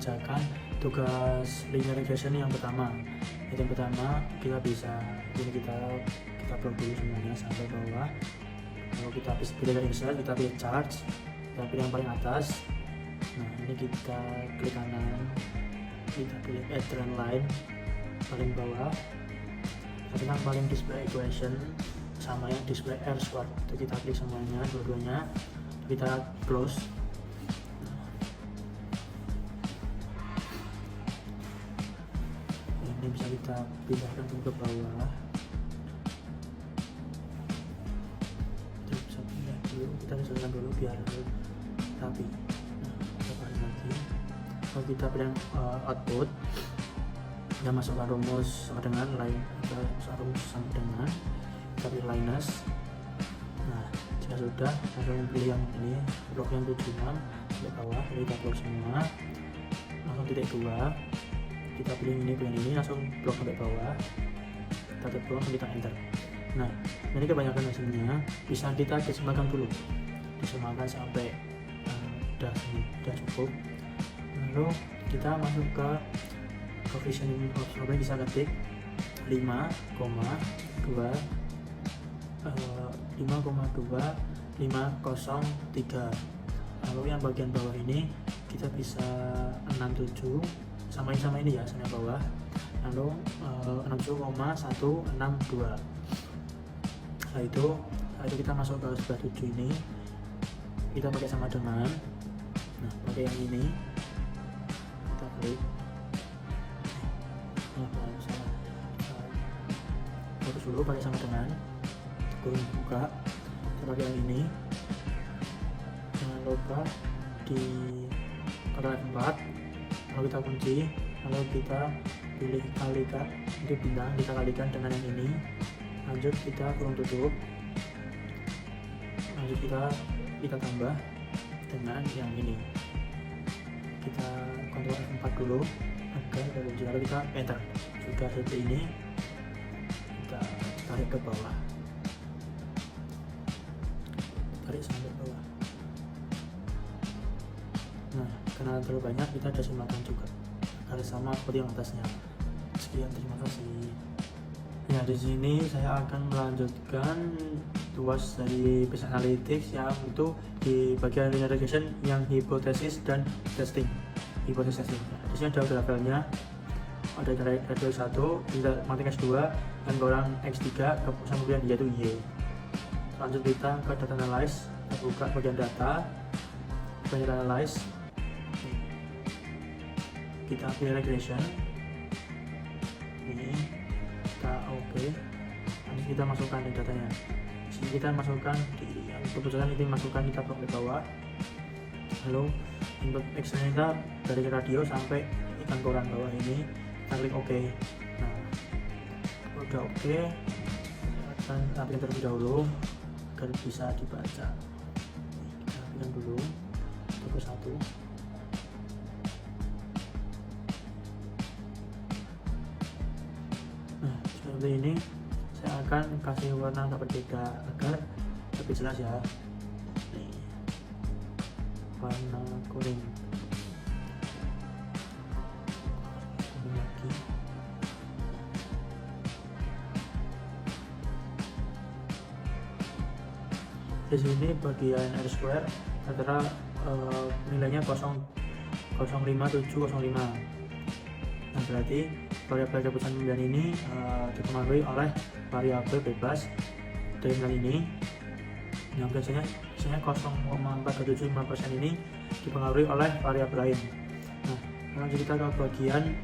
mengerjakan tugas linear regression yang pertama. Yang pertama kita bisa kita plot dulu semuanya sampai bawah. Kalau kita pilih insert, kita pilih charge, kita pilih yang paling atas. Nah ini kita klik kanan, kita pilih add trend line paling bawah. Kita paling display equation sama yang display R square, itu kita klik semuanya, dua-duanya, kita close. Ini bisa kita pindahkan ke bawah. Bisa pindah dulu, kita selesaikan dulu biar rapi. Nah, kita balik lagi. Kalau kita pilih output, kita masukkan rumus sama dengan line, kita masukkan rumus sama dengan kita pilih linus. Nah jika sudah, langsung pilih yang ini, blok yang 76 di bawah, jadi kita blok semua, langsung titik 2, kita pilih ini, langsung blok sampai bawah, kita tekan, kita enter. Nah ini kebanyakan hasilnya bisa kita decimalkan dulu, decimalkan sampai udah cukup. Lalu kita masuk ke coefficient of slope, bisa ketik 5,2503. Lalu yang bagian bawah ini kita bisa 67, samain sama ini ya, sama bawah. Lalu 67,162. Setelah itu kita masuk ke sebelah 7 ini, kita pakai sama dengan, nah pakai yang ini, kita klik. Fokus dulu pakai sama dengan, kurung buka, kita pakai yang ini. Jangan lupa di Ctrl F4, lalu kita kunci, lalu kita pilih kalikan, itu bintang, kita kalikan dengan yang ini. Lanjut kita kurung tutup, lanjut kita tambah dengan yang ini. Kita Ctrl F4 dulu agar lalu kita enter. Sudah seperti ini, kita tarik ke bawah, tarik sampai bawah. Nah karena terlalu banyak, kita decimalkan juga harus sama seperti yang atasnya. Sekian, terima kasih. Ya, di sini saya akan melanjutkan tugas dari Business Analytics yang itu di bagian linear regression yang hipotesis dan testing. Hipotesis testing. Di sini ada grafelnya, ada gradual 1, kita matematika S2, dan orang X3 kemudian yaitu Y. Lanjut kita ke data analyze, kita buka bagian data, bagian analyze, kita pilih regression, ini kita oke. Nanti kita masukkan di datanya. Di sini kita masukkan di yang kebetulan ini masukkan kita ke bawah. Lalu input X kita dari radio sampai ikan koran bawah ini, kita klik OK. Nah udah oke, akan rapikan terlebih dahulu agar bisa dibaca. Kita rapikan dulu satu persatu. Nah seperti ini, saya akan kasih warna agak berbeda agar lebih jelas ya. Nih, warna kuning lagi. Di sini bagian R square antara nilainya 0,05705. Nah berarti variabel keputusan pemilihan ini dipengaruhi oleh variabel bebas dari nilai ini, yang biasanya 0,475% ini dipengaruhi oleh variabel lain. Nah lanjut kita ke bagian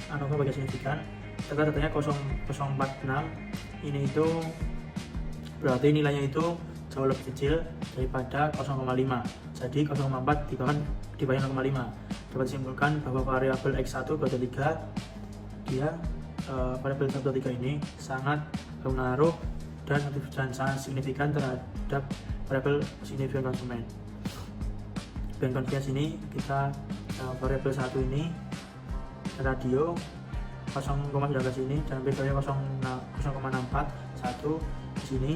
bagian signifikan. Kita datanya 0,046, ini itu berarti nilainya itu jauh lebih kecil daripada 0,5. Jadi 0,4 dibanding 0,5. Dapat disimpulkan bahwa variabel X1 pada 3 dia variabel 1 3 ini sangat berpengaruh dan sangat signifikan terhadap variabel signifikan konsumen. Dan confidence ini kita variabel 1 ini radio 0,19 ini dan B-nya 0,64 1 di sini.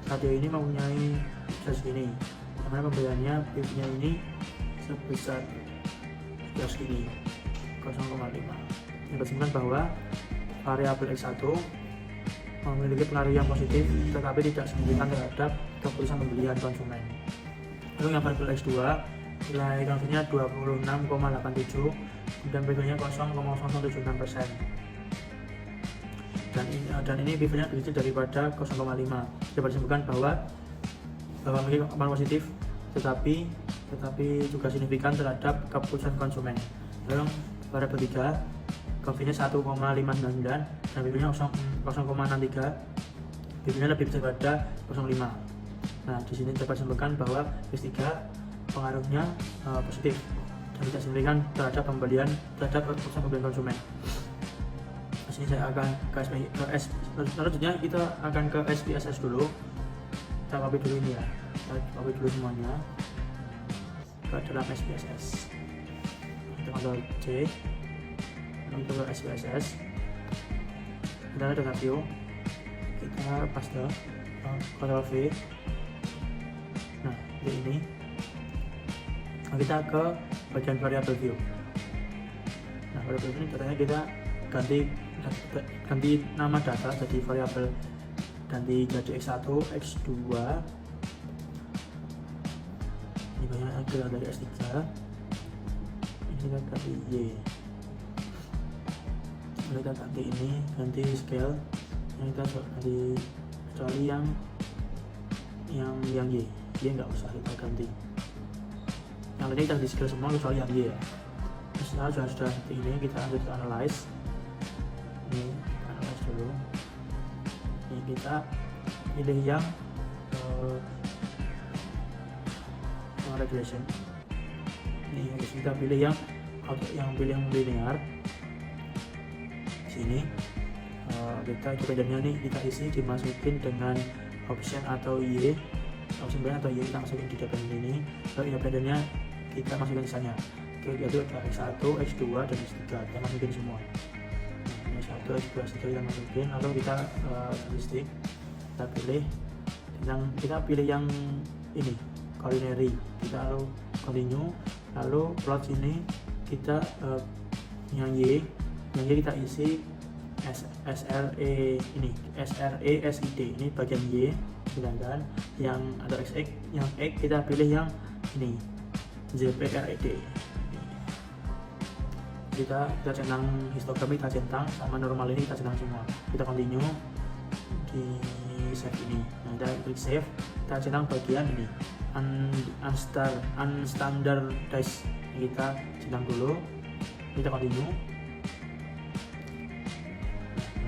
Radio ini mempunyai segini, karena pembeliannya B-nya ini sebesar kios ini 0,5. Yang kesimpulan bahwa variabel X1 memiliki pengaruh yang positif tetapi tidak signifikan terhadap keputusan pembelian konsumen. Lalu yang variabel X2 nilai konversinya 26,87 dan P-nya 0,0076%. Dan ini P-nya lebih kecil daripada 0,5. Dapat disimpulkan bahwa memiliki pengaruh positif tetapi juga signifikan terhadap keputusan konsumen. Lalu variabel 3 konversinya 1,599 dan P-nya 0,63. P-nya lebih besar daripada 0,5. Nah, di sini dapat disimpulkan bahwa X3 pengaruhnya positif dan tidak signifikan terhadap keputusan pembelian konsumen. Di sini saya akan ke selanjutnya kita akan ke SPSS dulu. Kita copy dulu ini ya. Kita copy dulu semuanya ke dalam SPSS. Kita Ctrl C, lalu ke SPSS. Kita ada data view. Kita paste, Ctrl V. Nah, ini. Kita ke bagian variabel view. Nah, variabel ini katanya kita ganti nama data jadi variabel, ganti jadi X1, X2. Ini banyak agak dari S3. Ini kita ganti Y. Lalu kita ganti ini, ganti scale. Ini kita ganti kecuali yang Y. Y nggak usah kita ganti. Yang ini kita di scale semua kecuali yang Y ya. Setelah sudah seperti ini, kita lanjut ke analyze. Ini analyze dulu. Ini kita pilih yang regulation. Ini kita pilih yang linear. Sini kita independennya nih kita isi, dimasukin dengan option atau Y. Option B atau Y kita masukin di independen ini. Lalu independennya kita masukin sisanya, yaitu ada X1, X2 dan X3. Kita masukin semua. Nah, X1, X2, X3 kita masukin. Lalu kita statistik, kita pilih yang ini culinary. Kita lalu continue, lalu plot sini kita yang Y kita isi SRE SID ini bagian Y, sedangkan yang ada XX, yang X kita pilih yang ini ZPRED. Kita centang histogram, kita centang sama normal ini kita centang semua. Kita continue di save ini. Nah, kita klik save, kita centang bagian ini unstandardized. Kita centang dulu, kita continue.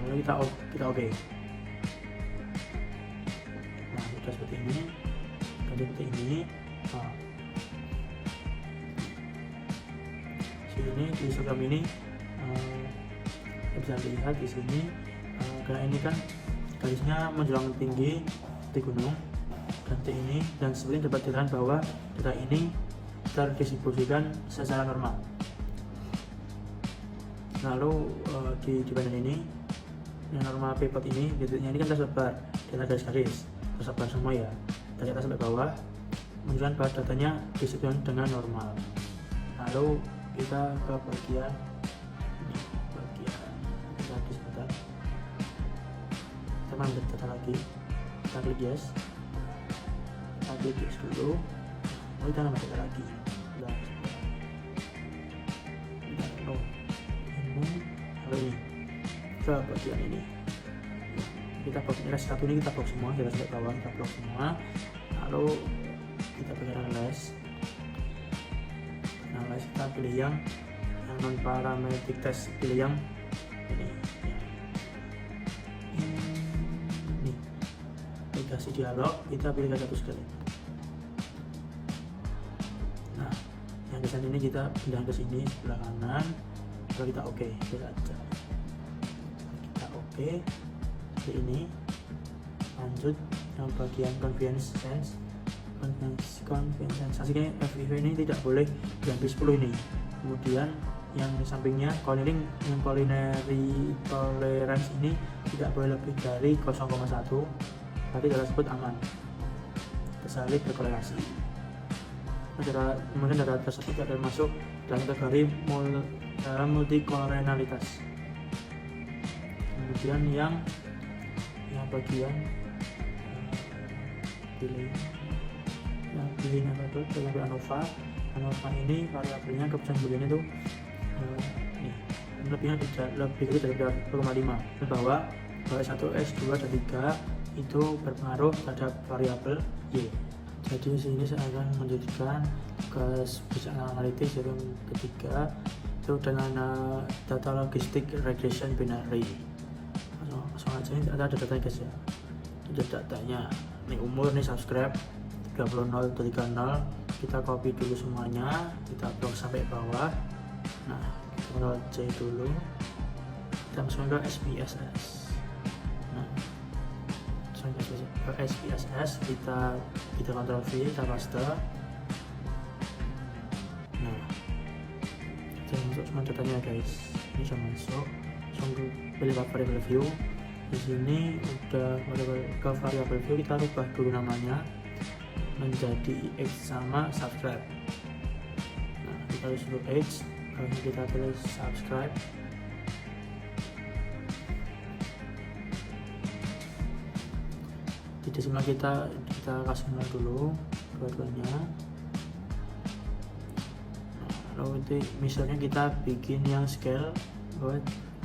Lalu kita oke. Nah, sudah seperti ini. Seperti ini. Nah, sini di histogram ini bisa lihat di sini karena ini kan garisnya menjulang tinggi di gunung, ganti ini, dan seperti dapat dilihat bahwa data ini terdistribusikan secara normal. Lalu di bagian ini yang normal pivot ini, titiknya ini kan tersebar di atas garis, tersebar semua ya, dari atas sampai bawah, menunjukkan bahwa datanya distribusikan dengan normal. Lalu kita ke bagian ini, kita di sebentar, kita ambil data lagi, kita klik yes, dulu, lalu kita nambah data lagi. Lalu ini ke bagian ini, kita blok ini, satu ini kita blok semua, kita sampai bawah kita blok semua. Lalu kita bagian analyze, kita pilih yang non parametric test, pilih yang ini aplikasi dialog, kita pilih satu sekali. Nah, yang desain ini kita pindah ke sini sebelah kanan, lalu kita oke, kita oke seperti ini. Lanjut yang bagian convenience sense, hasilnya FIV ini tidak boleh lebih 10 ini. Kemudian yang sampingnya culinary tolerance ini tidak boleh lebih dari 0,1, berarti data tersebut aman, tersalib berkorelasi. kemudian data tersebut akan masuk dalam kategori multikolonialitas. Kemudian yang bagian pilihnya itu variabel ANOVA ini variabelnya keputusan boolean itu lebih kecil dari 2,5, bahwa S1, S2, dan 3 itu berpengaruh terhadap variabel Y. Jadi sini saya akan menjadikan kebiasaan analitis yang ketiga itu dengan data logistik regression binary. Langsung aja, ini ada datanya guys ya. Ini datanya, ini umur, ini subscribe 30.030, kita copy dulu semuanya, kita blok sampai bawah. Nah, kita C dulu, kita masukkan ke SPSS. Nah, ke SPSS, kita Ctrl V, kita paste. Nah, kita masuk semua datanya guys. Ini sudah masuk, langsung pilih variable view. Di sini udah ke variable view, kita rubah dulu namanya menjadi X sama subscribe. Nah, kita suruh X, kalau kita pilih subscribe. Di desimal kita kasih 0 dulu dua-duanya. Nah, lalu itu misalnya kita bikin yang scale buat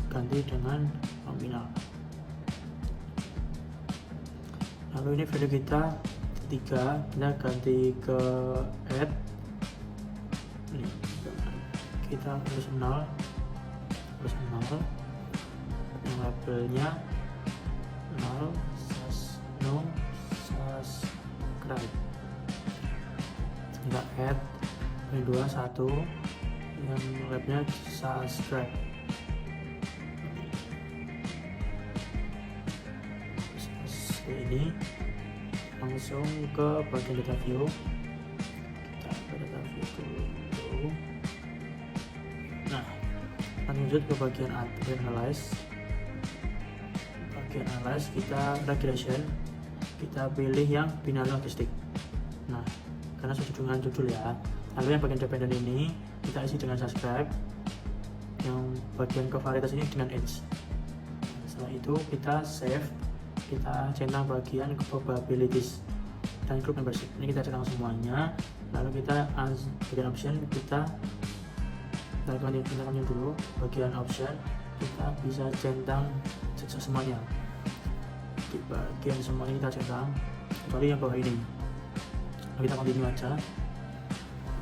ganti dengan nominal. Lalu ini value kita 3, kita ganti ke add. Ini kita tulis 0, yang labelnya 0 subscribe. Kita add ini 2 1 yang labelnya subscribe. Ini langsung ke bagian data view, kita ke data view dulu. Nah, lanjut ke bagian analyze. Bagian analyze kita regression, kita pilih yang binary logistik. Nah, karena sesuai dengan judul ya. Lalu yang bagian dependent ini kita isi dengan subscribe, yang bagian ke varietas ini dengan edge. Setelah itu kita save, kita centang bagian ke probabilities dan group membership. Ini kita centang semuanya. Lalu kita bagian option, kita continue dulu. Bagian option kita bisa centang semuanya. Di bagian semuanya kita centang kecuali yang bawah ini. Lalu kita continue aja.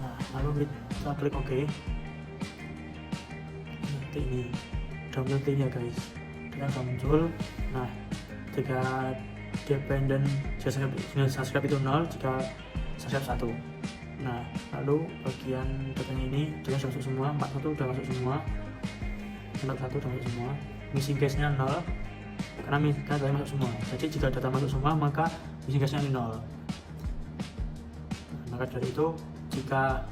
Nah, lalu kita klik OK. Nanti ini udah muncul ya guys, kita udah muncul. Nah, jika dependent dengan subscribe itu 0, jika subscribe 1. Nah, lalu bagian datanya ini sudah masuk semua, 41 sudah masuk semua, 41 sudah masuk semua, missing case nya 0 karena data masuk semua. Jadi jika data masuk semua maka missing case nya 0. Maka dari itu jika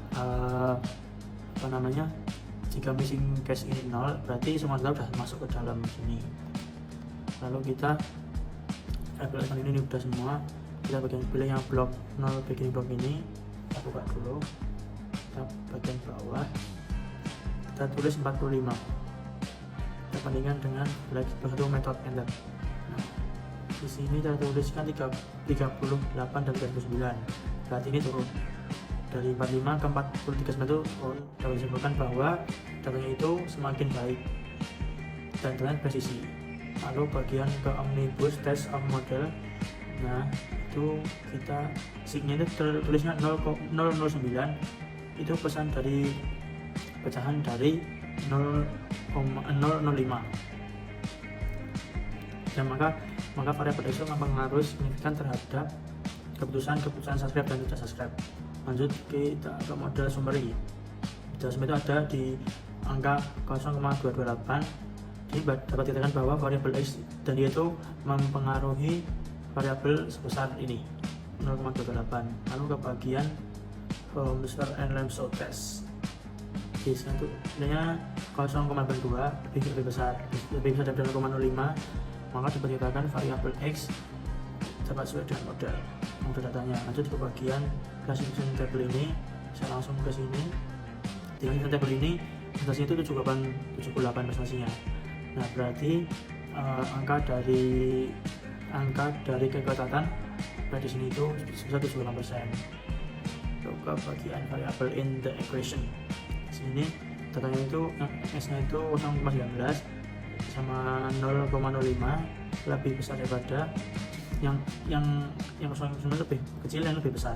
jika missing case ini 0 berarti semua data sudah masuk ke dalam sini. Lalu kita ini udah semua, kita pilih yang blok 0 beginning block ini, kita buka dulu, kita bagian bawah, kita tulis 45, kita bandingkan dengan satu metode enter. Nah, di sini kita tuliskan 38 dan 39, berarti ini turun dari 45 ke 43 itu dapat disimpulkan bahwa datanya itu semakin baik dan dengan presisi. Lalu bagian ke omnibus test of model, nah itu kita signya itu tulisnya 009, itu pecahan dari 0,005, dan maka variabel itu mempengaruhi signifikan terhadap keputusan subscribe dan tidak subscribe. Lanjut kita ke model summary. Model summary itu ada di angka 0,228. Ini dapat dikatakan bahwa variabel X dan Y itu mempengaruhi variabel sebesar ini 0,28. Lalu ke bagian Holmesler and Lemsau test. Di sini itu nilainya 0,82, lebih besar dari 0,05, maka dapat dikatakan variabel X dapat sesuai dengan model datanya. Lanjut ke bagian classification table ini, saya langsung ke sini. Dengan tabel ini presentasinya itu 78 prestasinya. Nah berarti angka dari keketatan di sini itu sebesar 78%. Ke bagian variabel in the equation, sini datanya itu S nya itu 0,19 sama 0,05 lebih besar daripada yang 0,9 lebih kecil dan lebih besar,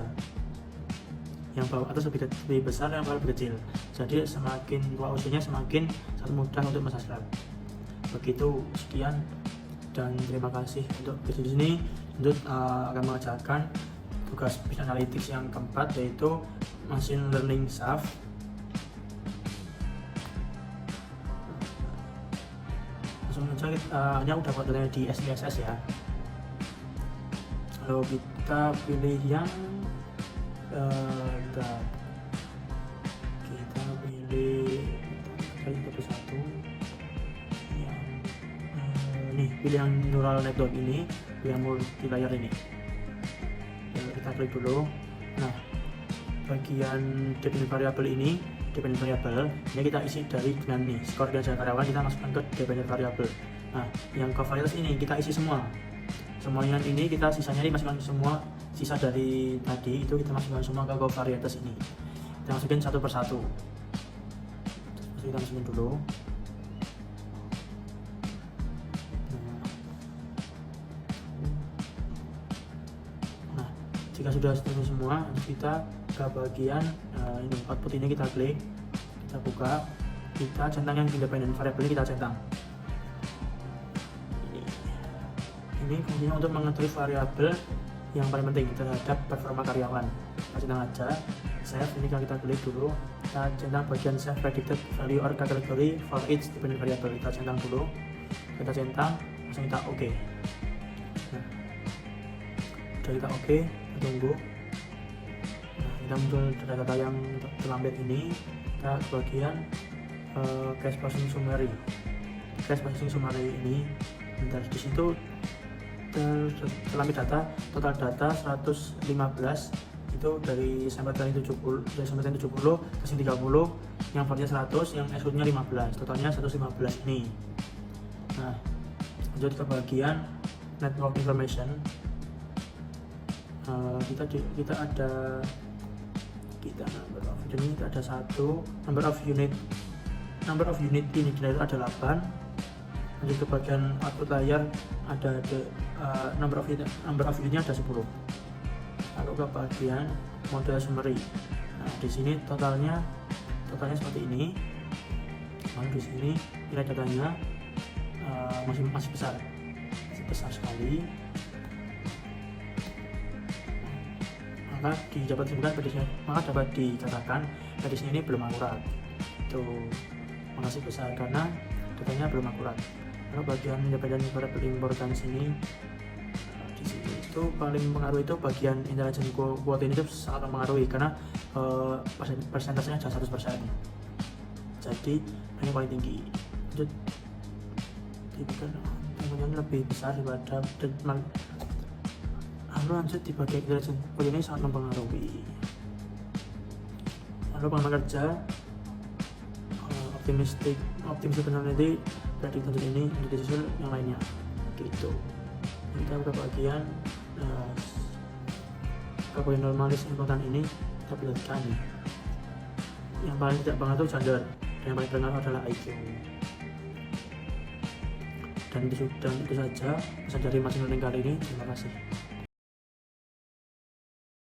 yang bawah atas lebih besar, yang bawah lebih kecil. Jadi semakin tua usianya semakin sangat mudah untuk mensubscribe. Begitu, sekian dan terima kasih untuk video di sini. Lanjut akan mengajarkan tugas business analytics yang keempat, yaitu machine learning shaft. Langsung saja hanya udah buat datanya di SPSS ya. Lalu kita pilih yang kita pilih satu yang nih, pilih yang neural network ini, pilih yang multiplayer ini. Kita klik dulu. Nah bagian definite variable ini kita isi dari dengan nih skor kinerja karyawan, kita masukkan ke definite variable. Nah yang covariates ini kita isi semuanya ini, kita sisanya ini masukkan semua, sisa dari tadi itu kita masukkan semua ke covariates ini, kita masukin satu persatu. Kita masukin dulu. Jika sudah setuju semua, kita ke bagian ini output ini, kita klik, kita buka, kita centang yang independent variable ini, kita centang. Ini fungsinya untuk mengetahui variabel yang paling penting terhadap performa karyawan. Kita centang aja, save. Ini kalau kita klik dulu, kita centang bagian save predicted value or category for each dependent variable. Kita centang dulu, kita centang, langsung kita OK. Nah, udah kita OK, tunggu. Nah, kita muncul data-data yang terlampir ini. Kita bagian cache processing summary ini. Bentar, di situ terlampir data, total data 115 itu dari sampel tadi 70 ke sini 30, yang value 100, yang exclude-nya 15, totalnya 115 ini. Nah, lanjut ke bagian network information. Kita ada number of unit ini, ada satu, number of unit ini itu ada 8. Lanjut ke bagian output layer, ada number of unitnya ada 10. Lalu ke bagian model summary. Nah di sini totalnya seperti ini. Lalu di sini nilai datanya masih besar sekali. Maka dapat dikatakan di sini belum akurat. Itu masih besar karena datanya belum akurat. Lalu bagian independent variable importance ini, di sini itu paling pengaruh itu bagian intelligence quotient ini sangat mempengaruhi karena persentasenya ada 100%. Jadi yang paling tinggi. Lanjut, kemudian lebih besar daripada lanjut di bagian intelligence quotient ini sangat mempengaruhi. Lalu pengalaman kerja, optimistic personality, predicted ini, untuk disusul yang lainnya gitu. Kita ke bagian normalis important ini, kita pilihkan nih. Yang paling tidak pengaruh itu gender, dan yang paling pengaruh adalah IQ. Dan itu saja pesan dari machine learning kali ini. Terima kasih.